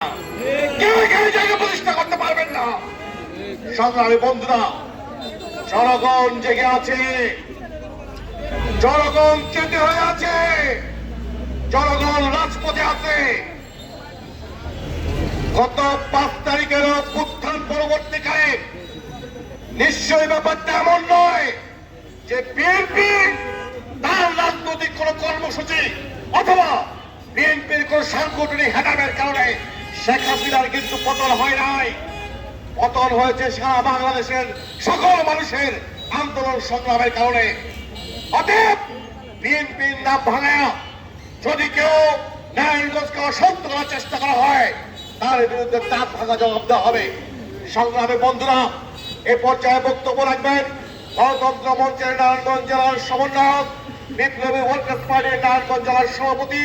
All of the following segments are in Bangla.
কেউ এখানে জায়গা প্রতিষ্ঠা করতে পারবেন না। সংগ্রামী বন্ধুরা, জনগণ জেগে আছে, জনগণ চেতে হয়ে আছে, জনগণ রাজপথে আছে। গত 5 তারিখের অভ্যুত্থান পরবর্তীকালে নিশ্চয়ই ব্যাপারটা এমন নয় যে বিএনপি তার রাজনৈতিক কোন কর্মসূচি অথবা বিএনপির কোন সাংগঠনিক হেটামের কারণে শেখ হাসিনার কিন্তু পতন হয় নাই। পতন হয়েছে সারা বাংলাদেশের সকল মানুষের আন্দোলন সংগ্রামের কারণে। অতএব বিএনপির নাম ভাঙা যদি কেউ নারায়ণগঞ্জকে অশান্ত করার চেষ্টা করা হয়, তার বিরুদ্ধে তার ভাঙা জবাব দেওয়া হবে। সংগ্রামী বন্ধুরা, এ পর্যায়ে বক্তব্য রাখবেন গণতন্ত্র মঞ্চের নারায়ণগঞ্জ জেলার সমন্বয়ক, বিপ্লবী ওয়ার্কার্স পার্টির নারায়ণগঞ্জ জেলার সভাপতি,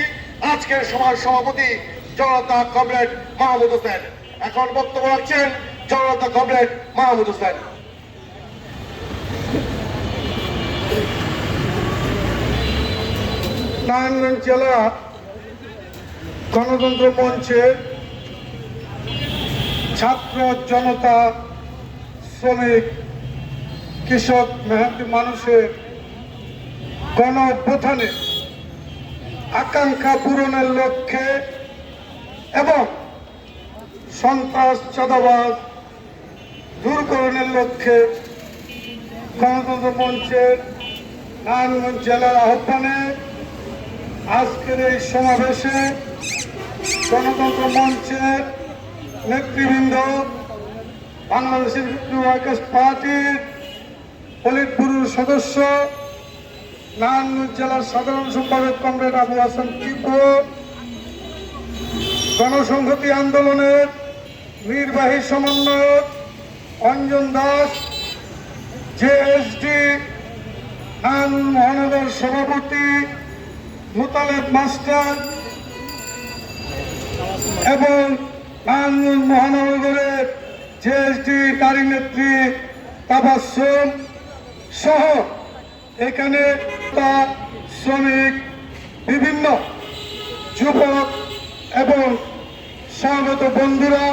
আজকের সভার সভাপতি জনতা কমরেড মাহমুদ হোসেন। এখন বক্তব্য রাখছেন জনতা কমরেড মাহমুদ হোসেন। নারায়ণগঞ্জ জেলা গণতন্ত্র মঞ্চের ছাত্র জনতা শ্রমিক কৃষক মেহনতি মানুষের গণ অভ্যুত্থানে আকাঙ্ক্ষা পূরণের লক্ষ্যে এবং সন্ত্রাস চাঁদাবাজ দূরকরণের লক্ষ্যে গণতন্ত্র মঞ্চের নারায়ণগঞ্জ জেলার আহ্বানে আজকের এই সমাবেশে গণতন্ত্র মঞ্চের নেতৃবৃন্দ, বাংলাদেশের ওয়ার্কার্স পার্টির পলিট ব্যুরোর সদস্য, নারায়ণগঞ্জ জেলার সাধারণ সম্পাদক কমরেড আবু হাসান টিপু, গণসংহতি আন্দোলনের নির্বাহী সমন্বয়ক অঞ্জন দাস, জেএসডি নারায়ণগঞ্জ মহানগর সভাপতি মোতালেব মাস্টার এবং নারায়ণগঞ্জ মহানগরের জেএসডি নারী নেত্রী তাবাসসুম সহ এখানে শ্রমিক, বিভিন্ন যুবক এবং স্বাগত বন্ধুরা,